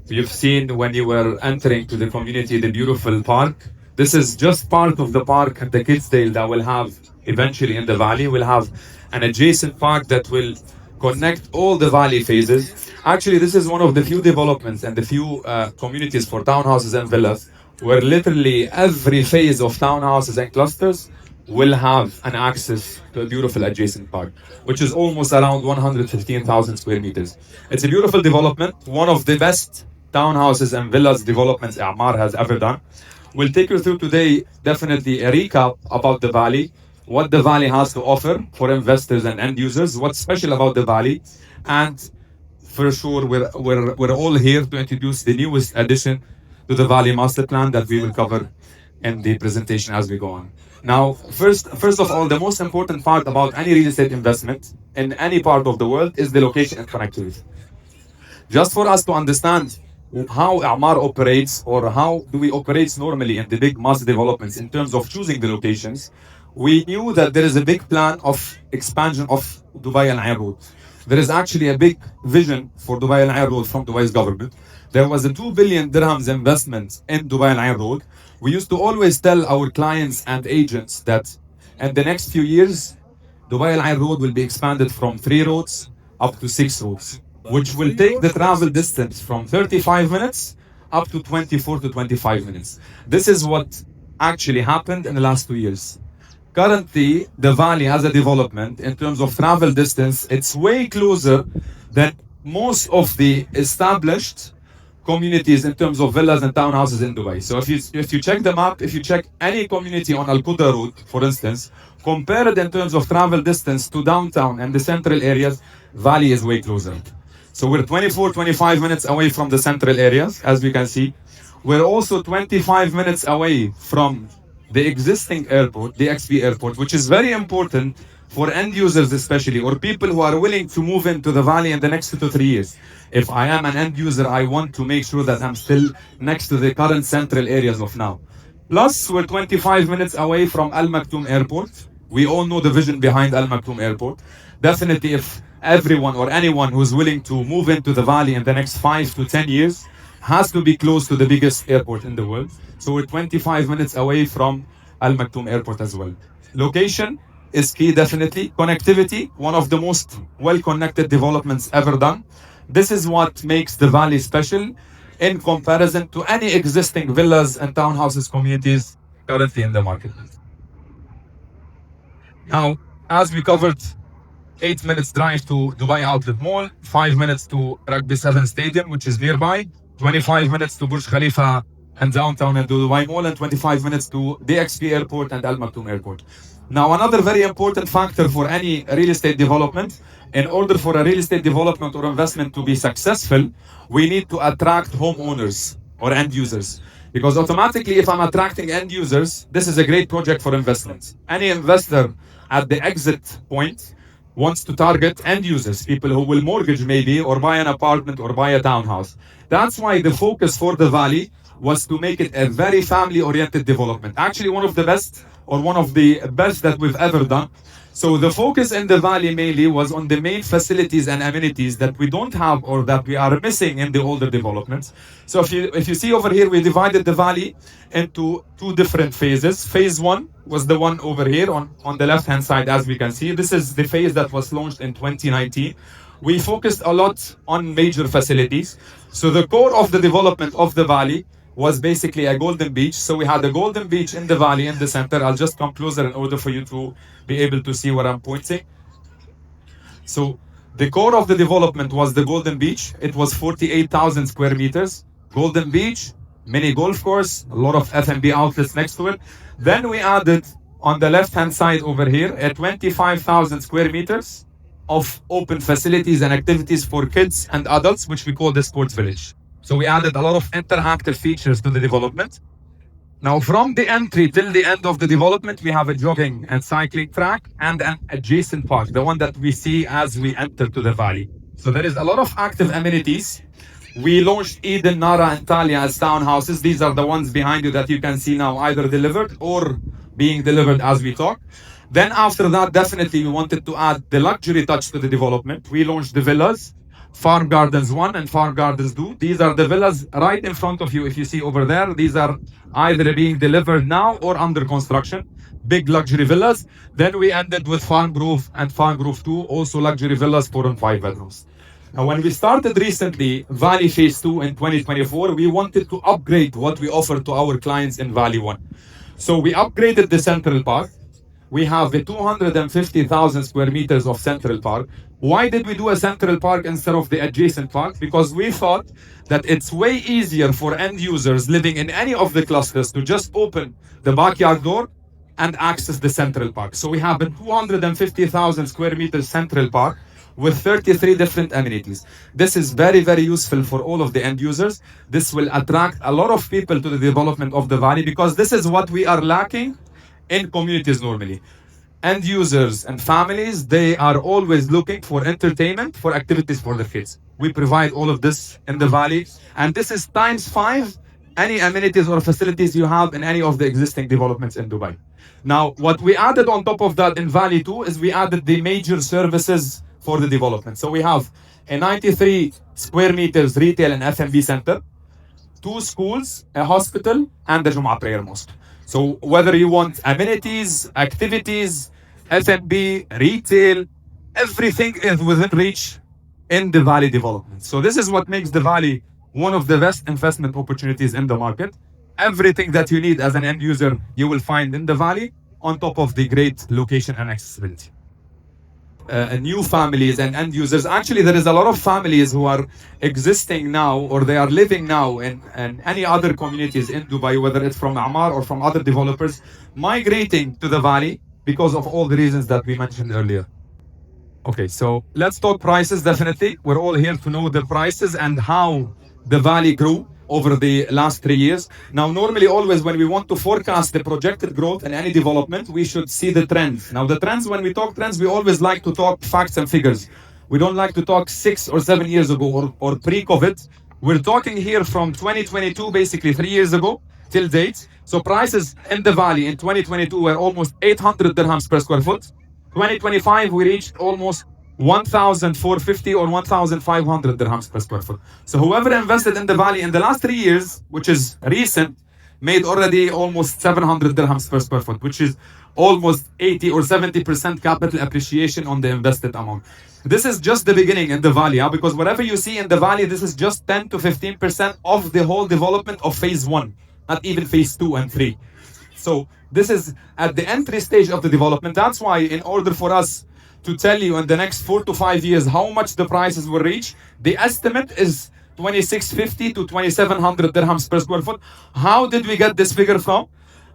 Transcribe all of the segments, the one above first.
You've seen when you were entering to the community, the beautiful park. This is just part of the park at the Kidsdale that will have eventually in the valley. We'll have an adjacent park that will connect all the valley phases. Actually, this is one of the few developments and the few communities for townhouses and villas where literally every phase of townhouses and clusters will have an access to a beautiful adjacent park, which is almost around 115,000 square meters. It's a beautiful development, one of the best townhouses and villas developments Emaar has ever done. We'll take you through today definitely a recap about the valley, what the valley has to offer for investors and end users, what's special about the valley, and for sure we're all here to introduce the newest addition to the valley master plan that we will cover in the presentation as we go on. Now, first of all, the most important part about any real estate investment in any part of the world is the location and connectivity. Just for us to understand how Emaar operates or how do we operate normally in the big mass developments in terms of choosing the locations, we knew that there is a big plan of expansion of Dubai Al Ain Road. There is actually a big vision for Dubai Al Ain Road from Dubai's government. There was a 2 billion dirhams investment in Dubai Al Ain Road. We used to always tell our clients and agents that in the next few years, Dubai Al Ain Road will be expanded from 3 roads up to 6 roads, which will take the travel distance from 35 minutes up to 24 to 25 minutes. This is what actually happened in the last 2 years. Currently, the valley as a development in terms of travel distance, it's way closer than most of the established communities in terms of villas and townhouses in Dubai. So if you check the map, if you check any community on Al Quda Road, for instance, compare it in terms of travel distance to downtown and the central areas, valley is way closer. So we're 24, 25 minutes away from the central areas, as we can see. We're also 25 minutes away from the existing airport, the XP airport, which is very important for end users especially, or people who are willing to move into the valley in the next 2 to 3 years. If I am an end user, I want to make sure that I'm still next to the current central areas of now. Plus, we're 25 minutes away from Al Maktoum Airport. We all know the vision behind Al Maktoum Airport. Definitely, if everyone or anyone who's willing to move into the valley in the next 5 to 10 years has to be close to the biggest airport in the world. So we're 25 minutes away from Al Maktoum Airport as well. Location is key, definitely. Connectivity, one of the most well-connected developments ever done. This is what makes the valley special in comparison to any existing villas and townhouses communities currently in the market. Now, as we covered, 8 minutes drive to Dubai Outlet Mall, 5 minutes to Rugby 7 Stadium, which is nearby, 25 minutes to Burj Khalifa and downtown and Dubai Mall, and 25 minutes to DXP Airport and Al Maktoum Airport. Now, another very important factor for any real estate development, in order for a real estate development or investment to be successful, we need to attract homeowners or end users. Because automatically, if I'm attracting end users, this is a great project for investment. Any investor at the exit point wants to target end users, people who will mortgage maybe or buy an apartment or buy a townhouse. That's why the focus for the valley was to make it a very family-oriented development. Actually, one of the best or one of the best that we've ever done. So the focus in the valley mainly was on the main facilities and amenities that we don't have or that we are missing in the older developments. So if you see over here, we divided the valley into 2 different phases. Phase 1 was the one over here on the left-hand side, as we can see. This is the phase that was launched in 2019. We focused a lot on major facilities. So the core of the development of the valley was basically a golden beach. So we had a golden beach in the valley in the center. I'll just come closer in order for you to be able to see where I'm pointing. So the core of the development was the golden beach. It was 48,000 square meters. Golden beach, mini golf course, a lot of F&B outlets next to it. Then we added on the left-hand side over here at 25,000 square meters of open facilities and activities for kids and adults, which we call the sports village. So we added a lot of interactive features to the development. Now, from the entry till the end of the development, we have a jogging and cycling track and an adjacent park, the one that we see as we enter to the valley. So there is a lot of active amenities. We launched Eden, Nara, and Talia as townhouses. These are the ones behind you that you can see now either delivered or being delivered as we talk. Then after that, definitely we wanted to add the luxury touch to the development. We launched the villas. Farm Gardens 1 and Farm Gardens 2. These are the villas right in front of you. If you see over there, these are either being delivered now or under construction. Big luxury villas. Then we ended with Farm Grove and Farm Grove 2, also luxury villas, 4 and 5 bedrooms. Now, when we started recently Valley Phase 2 in 2024, we wanted to upgrade what we offer to our clients in Valley 1. So we upgraded the Central Park. We have a 250,000 square meters of Central Park. Why did we do a Central Park instead of the adjacent park? Because we thought that it's way easier for end users living in any of the clusters to just open the backyard door and access the Central Park. So we have a 250,000 square meters Central Park with 33 different amenities. This is very, very useful for all of the end users. This will attract a lot of people to the development of the valley because this is what we are lacking in communities normally. End users and families, they are always looking for entertainment, for activities for their kids. We provide all of this in the valley, and this is times 5 any amenities or facilities you have in any of the existing developments in Dubai. Now, what we added on top of that in Valley 2 is we added the major services for the development. So we have a 93 square meters retail and F&B center, 2 schools, a hospital, and the Jum'ah prayer mosque. So whether you want amenities, activities, F&B, retail, everything is within reach in the Valley development. So this is what makes the Valley one of the best investment opportunities in the market. Everything that you need as an end user, you will find in the Valley on top of the great location and accessibility. New families and end users. Actually, there is a lot of families who are existing now or they are living now in any other communities in Dubai, whether it's from Emaar or from other developers, migrating to the Valley because of all the reasons that we mentioned earlier. Okay, so let's talk prices. Definitely, we're all here to know the prices and how the Valley grew over the last 3 years. Now, normally, always when we want to forecast the projected growth in any development, we should see the trends. Now, the trends, when we talk trends, we always like to talk facts and figures. We don't like to talk 6 or 7 years ago or pre-COVID. We're talking here from 2022, basically 3 years ago till date. So prices in the Valley in 2022 were almost 800 dirhams per square foot. 2025, we reached almost 1,450 or 1,500 dirhams per square foot. So whoever invested in the Valley in the last 3 years, which is recent, made already almost 700 dirhams per square foot, which is almost 80 or 70% capital appreciation on the invested amount. This is just the beginning in the Valley, because whatever you see in the Valley, this is just 10 to 15% of the whole development of phase 1, not even phase 2 and 3. So this is at the entry stage of the development. That's why in order for us to tell you in the next 4 to 5 years how much the prices will reach, the estimate is 2,650 to 2,700 dirhams per square foot. How did we get this figure from?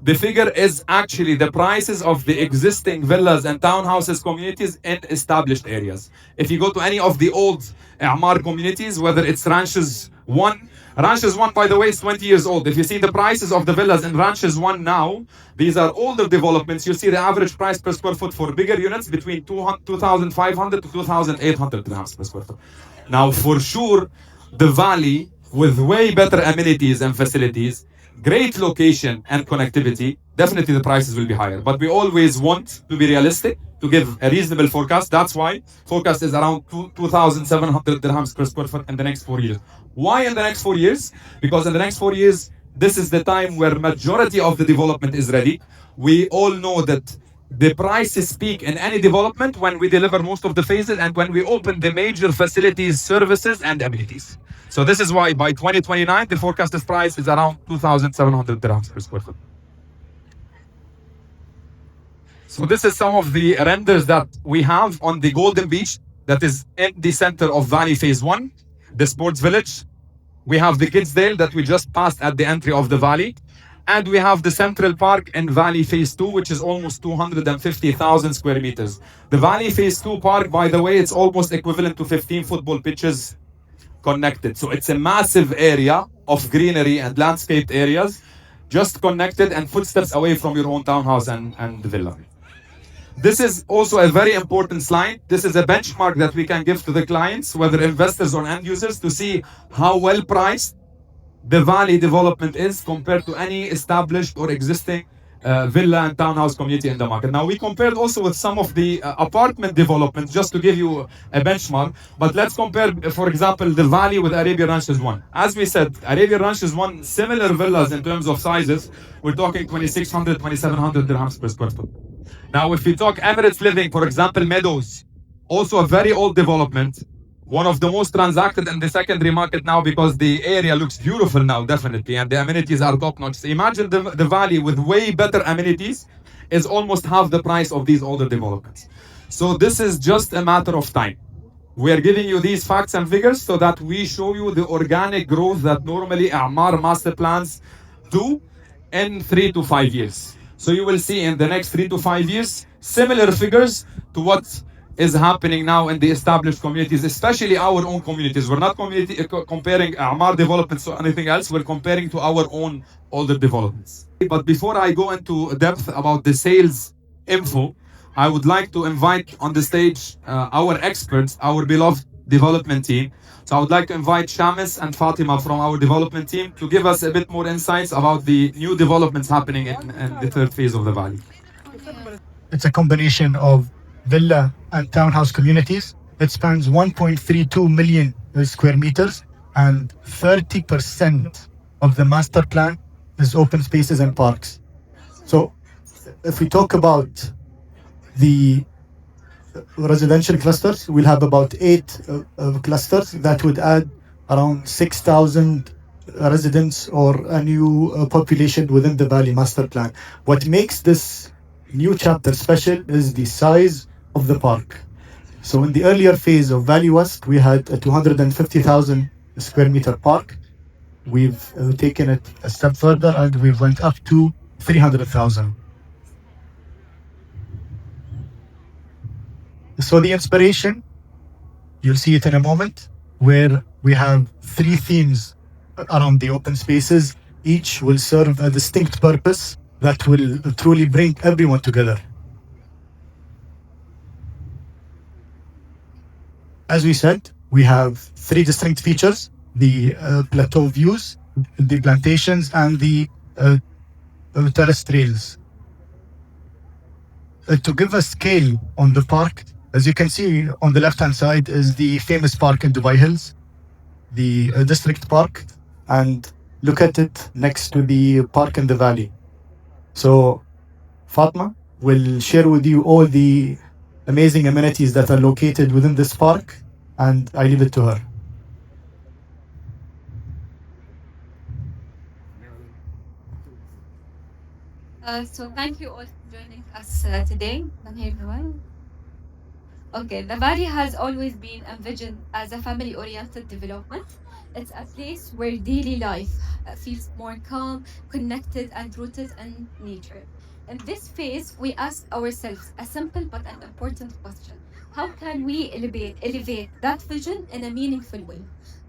The figure is actually the prices of the existing villas and townhouses communities in established areas. If you go to any of the old Emaar communities, whether it's Ranches 1, Ranches 1, by the way, is 20 years old. If you see the prices of the villas in Ranches 1 now, these are older developments. You see the average price per square foot for bigger units between 2,500 to 2,800 dirhams per square foot. Now, for sure, the Valley, with way better amenities and facilities, great location and connectivity, definitely the prices will be higher. But we always want to be realistic, to give a reasonable forecast. That's why forecast is around 2,700 dirhams per square foot in the next 4 years. Why in the next 4 years? Because in the next 4 years, this is the time where majority of the development is ready. We all know that the prices peak in any development when we deliver most of the phases and when we open the major facilities, services, and amenities. So this is why by 2029, the forecasted price is around 2,700 dirhams per square foot. So this is some of the renders that we have on the Golden Beach that is in the center of Valley Phase 1, the sports village. We have the Kidsdale that we just passed at the entry of the Valley. And we have the Central Park in Valley Phase 2, which is almost 250,000 square meters. The Valley Phase 2 park, by the way, it's almost equivalent to 15 football pitches connected. So it's a massive area of greenery and landscaped areas, just connected and footsteps away from your own townhouse and villa. This is also a very important slide. This is a benchmark that we can give to the clients, whether investors or end users, to see how well priced the Valley development is compared to any established or existing villa and townhouse community in the market. Now we compared also with some of the apartment developments just to give you a benchmark. But let's compare, for example, the Valley with Arabia Ranches one. As we said, Arabia Ranches one, similar villas in terms of sizes. We're talking 2,600, 2,700 dirhams per square foot. Now, if we talk Emirates Living, for example, Meadows, also a very old development, one of the most transacted in the secondary market now because the area looks beautiful now, definitely, and the amenities are top notch. Imagine the valley with way better amenities is almost half the price of these older developments. So this is just a matter of time. We are giving you these facts and figures so that we show you the organic growth that normally Emaar master plans do in 3 to 5 years. So you will see in the next 3 to 5 years similar figures to what is happening now in the established communities, especially our own communities. We're not comparing Emaar developments or anything else. We're comparing to our own older developments. But before I go into depth about the sales info, I would like to invite on the stage our experts, our beloved development team. So I would like to invite Shamis and Fatima from our development team to give us a bit more insights about the new developments happening in the third phase of the valley. It's a combination of villa and townhouse communities. It spans 1.32 million square meters, and 30% of the master plan is open spaces and parks. So if we talk about the residential clusters, we'll have about 8 clusters that would add around 6,000 residents or a new population within the Valley Master Plan. What makes this new chapter special is the size of the park. So in the earlier phase of Valley West, we had a 250,000 square meter park. We've taken it a step further and we've went up to 300,000. So the inspiration, you'll see it in a moment, where we have 3 themes around the open spaces. Each will serve a distinct purpose that will truly bring everyone together. As we said, we have 3 distinct features: the plateau views, the plantations, and the terrace trails. To give a scale on the park, as you can see on the left-hand side is the famous park in Dubai Hills, the district park, and look at it next to the park in the valley. So Fatma will share with you all the amazing amenities that are located within this park, and I leave it to her. So thank you all for joining us today. Can you hear me well? Okay, the Valley has always been envisioned as a family-oriented development. It's a place where daily life feels more calm, connected, and rooted in nature. In this phase, we ask ourselves a simple but an important question. How can we elevate that vision in a meaningful way?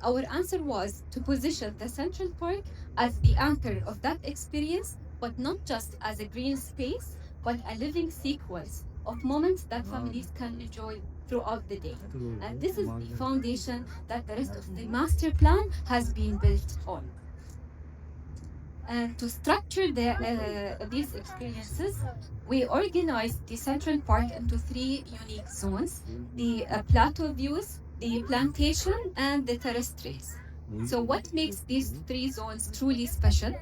Our answer was to position the Central Park as the anchor of that experience, but not just as a green space, but a living sequence of moments that families can enjoy throughout the day. And this is the foundation that the rest of the master plan has been built on. And to structure these experiences, we organized the Central Park into 3 unique zones: the Plateau views, the plantation, and the terrace trails. So, what makes these 3 zones truly special?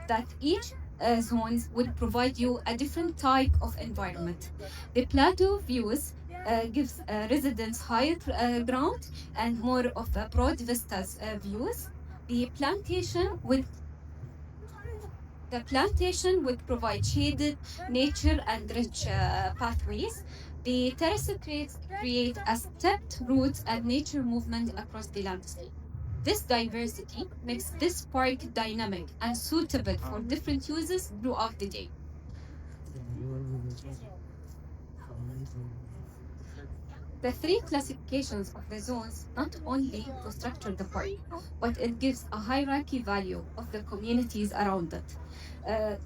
That each zones will provide you a different type of environment. The plateau views gives residents higher ground and more of a broad vistas views. The plantation would provide shaded nature and rich pathways. The terrace create a stepped routes and nature movement across the landscape. This diversity makes this park dynamic and suitable for different uses throughout the day. The 3 classifications of the zones not only to structure the park, but it gives a hierarchy value of the communities around it.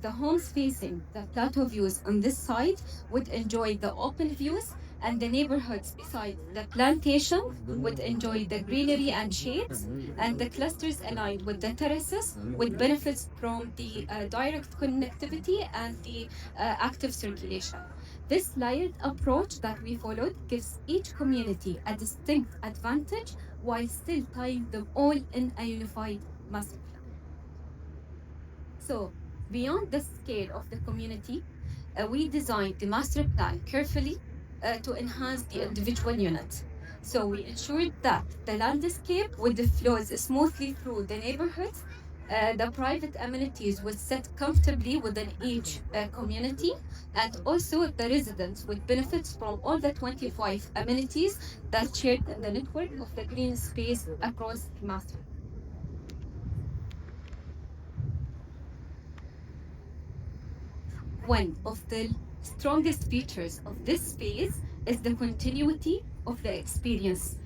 The homes facing the plateau views on this side would enjoy the open views, and the neighborhoods beside the plantation would enjoy the greenery and shades, and the clusters aligned with the terraces with benefits from the direct connectivity and the active circulation. This layered approach that we followed gives each community a distinct advantage while still tying them all in a unified master plan. So, beyond the scale of the community, we designed the master plan carefully to enhance the individual unit. So we ensured that the landscape would flows smoothly through the neighborhoods. The private amenities would sit comfortably within each community, and also the residents would benefit from all the 25 amenities that shared in the network of the green space across the master. One of the strongest features of this space is the continuity of the experience.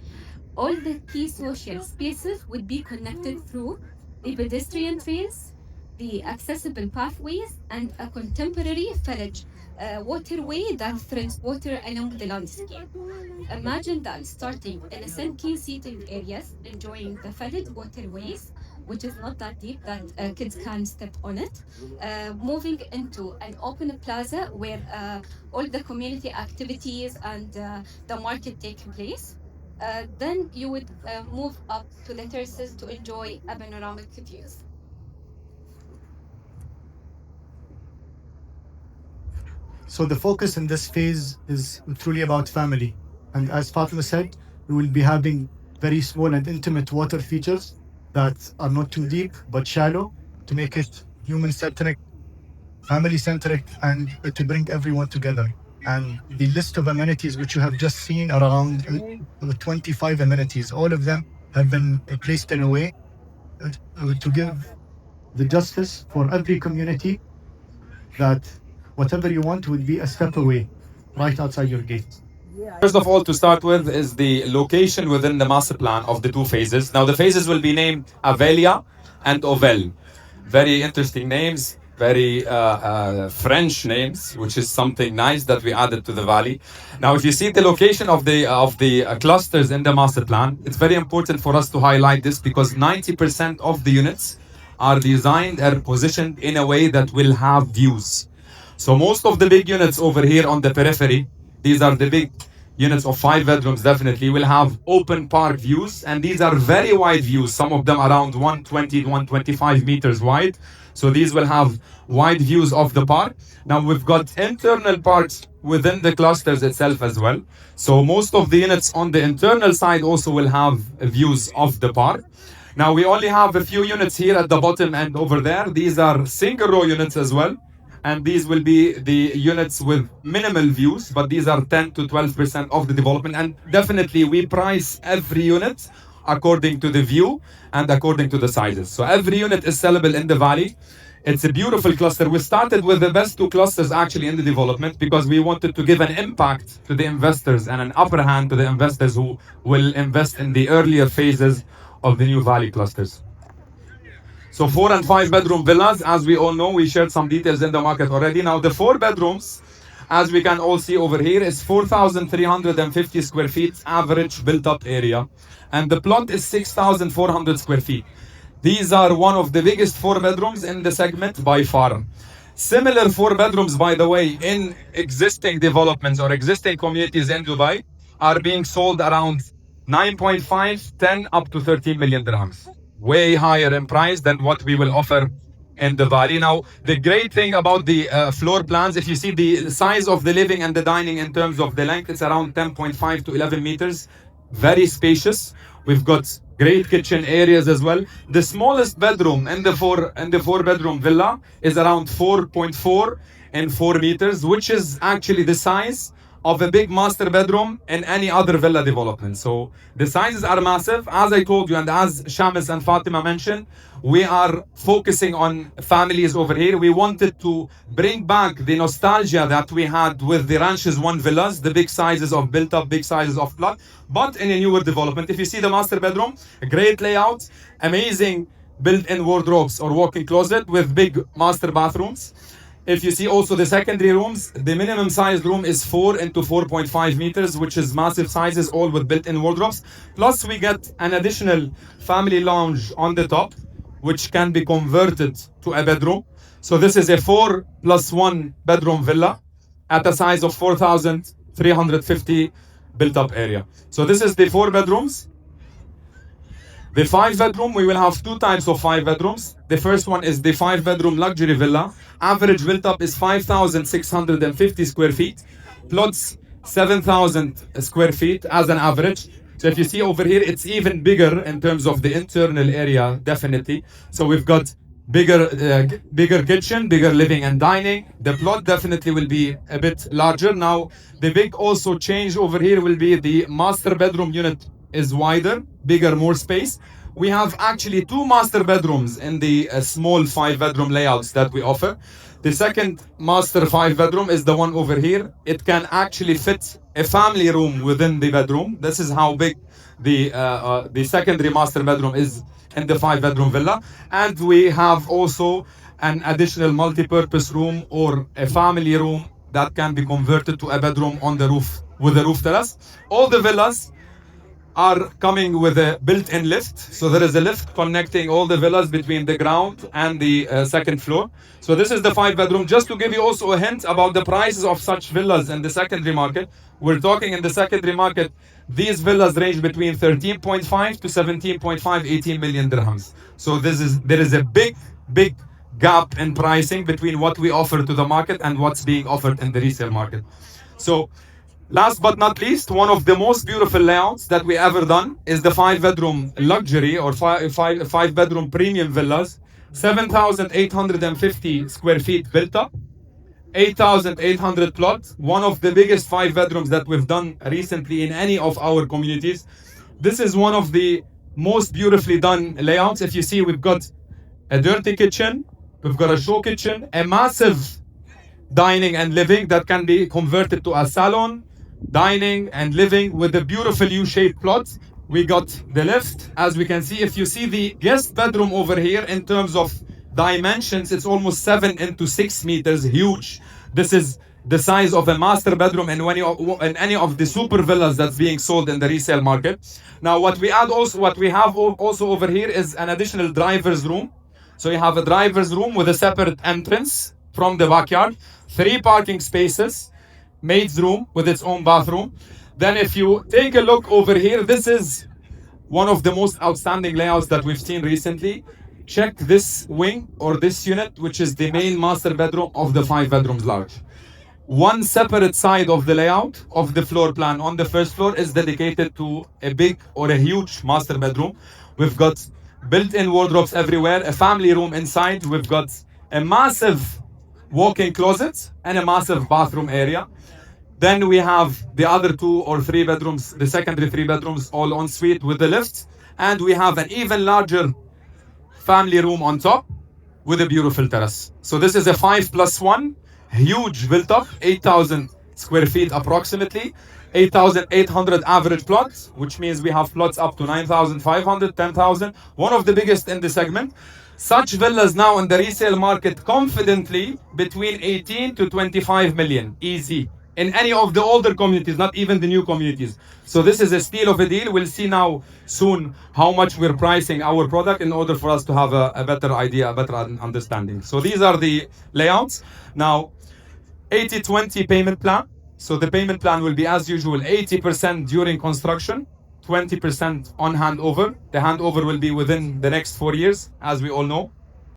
All the key social spaces would be connected through the pedestrian trails, the accessible pathways, and a contemporary village waterway that threads water along the landscape. Imagine that starting in a 17 seating areas, enjoying the flooded waterways, which is not that deep that kids can step on it, moving into an open plaza where all the community activities and the market take place. Then you would move up to the terraces to enjoy a panoramic views. So the focus in this phase is truly about family. And as Fatima said, we will be having very small and intimate water features that are not too deep but shallow to make it human centric, family centric, and to bring everyone together. And the list of amenities which you have just seen are around 25 amenities. All of them have been placed in a way to give the justice for every community that whatever you want would be a step away, right outside your gate. First of all, to start with, is the location within the master plan of the two phases. Now, the phases will be named Avelia and Ovelle. Very interesting names, very French names, which is something nice that we added to the valley. Now, if you see the location of the clusters in the master plan, it's very important for us to highlight this because 90% of the units are designed and positioned in a way that will have views. So most of the big units over here on the periphery, these are the big units of 5 bedrooms, definitely will have open park views, and these are very wide views, some of them around 120 to 125 meters wide. So these will have wide views of the park. Now we've got internal parks within the clusters itself as well. So most of the units on the internal side also will have views of the park. Now we only have a few units here at the bottom and over there. These are single row units as well. And these will be the units with minimal views, but these are 10 to 12% of the development. And definitely we price every unit according to the view and according to the sizes. So every unit is sellable in the valley. It's a beautiful cluster. We started with the best 2 clusters actually in the development because we wanted to give an impact to the investors and an upper hand to the investors who will invest in the earlier phases of the new valley clusters. So 4 and 5 bedroom villas, as we all know, we shared some details in the market already. Now the 4 bedrooms, as we can all see over here, is 4,350 square feet average built up area. And the plot is 6,400 square feet. These are one of the biggest 4 bedrooms in the segment by far. Similar 4 bedrooms, by the way, in existing developments or existing communities in Dubai are being sold around 9.5, 10 up to 13 million dirhams. Way higher in price than what we will offer in the valley. Now, the great thing about the floor plans, if you see the size of the living and the dining in terms of the length, it's around 10.5 to 11 meters. Very spacious. We've got great kitchen areas as well. The smallest bedroom in the 4 bedroom villa is around 4.4 and 4 meters, which is actually the size of a big master bedroom in any other villa development. So the sizes are massive. As I told you, and as Shamis and Fatima mentioned, we are focusing on families over here. We wanted to bring back the nostalgia that we had with the Ranches 1 villas, the big sizes of built up, big sizes of plot, but in a newer development. If you see the master bedroom, a great layout, amazing built-in wardrobes or walk-in closet with big master bathrooms. If you see also the secondary rooms, the minimum sized room is 4 into 4.5 meters, which is massive sizes, all with built-in wardrobes. Plus we get an additional family lounge on the top, which can be converted to a bedroom. So this is a 4+1 bedroom villa at a size of 4,350 built-up area. So this is the 4 bedrooms. The 5-bedroom, we will have 2 types of 5 bedrooms. The first one is the 5-bedroom luxury villa. Average built-up is 5,650 square feet. Plots 7,000 square feet as an average. So if you see over here, it's even bigger in terms of the internal area, definitely. So we've got bigger kitchen, bigger living and dining. The plot definitely will be a bit larger. Now, the big also change over here will be the master bedroom unit is wider, bigger, more space. We have actually 2 master bedrooms in the small 5-bedroom layouts that we offer. The second master 5-bedroom is the one over here. It can actually fit a family room within the bedroom. This is how big the secondary master bedroom is in the 5-bedroom villa. And we have also an additional multi-purpose room or a family room that can be converted to a bedroom on the roof with a roof terrace. All the villas are coming with a built-in lift. So there is a lift connecting all the villas between the ground and the second floor. So this is the 5-bedroom. Just to give you also a hint about the prices of such villas in the secondary market, we're talking in the secondary market, these villas range between 13.5 to 17.5, 18 million dirhams. So there is a big gap in pricing between what we offer to the market and what's being offered in the resale market. So last but not least, one of the most beautiful layouts that we ever done is the 5-bedroom luxury or 5-bedroom premium villas. 7,850 square feet built up, 8,800 plots. One of the biggest 5 bedrooms that we've done recently in any of our communities. This is one of the most beautifully done layouts. If you see, we've got a dirty kitchen, we've got a show kitchen, a massive dining and living that can be converted to a salon, dining and living with a beautiful U-shaped plot. We got the lift. As we can see, if you see the guest bedroom over here in terms of dimensions, it's almost 7 into 6 meters, huge. This is the size of a master bedroom in any of the super villas that's being sold in the resale market. Now, what we have also over here is an additional driver's room. So you have a driver's room with a separate entrance from the backyard, 3 parking spaces, maid's room with its own bathroom. Then if you take a look over here, this is one of the most outstanding layouts that we've seen recently. Check this wing or this unit, which is the main master bedroom of the 5 bedrooms large. One separate side of the layout of the floor plan on the first floor is dedicated to a big or a huge master bedroom. We've got built-in wardrobes everywhere, a family room inside. We've got a massive walk-in closet and a massive bathroom area. Then we have the other 2 or 3 bedrooms, the secondary 3 bedrooms, all en suite with the lift. And we have an even larger family room on top with a beautiful terrace. So this is a 5+1, huge built up, 8,000 square feet approximately, 8,800 average plots, which means we have plots up to 9,500, 10,000, one of the biggest in the segment. Such villas now in the resale market confidently between 18 to 25 million, easy. In any of the older communities, not even the new communities. So this is a steal of a deal. We'll see now soon how much we're pricing our product in order for us to have a better idea, a better understanding. So these are the layouts. Now, 80-20 payment plan. So the payment plan will be as usual, 80% during construction, 20% on handover. The handover will be within the next 4 years, as we all know.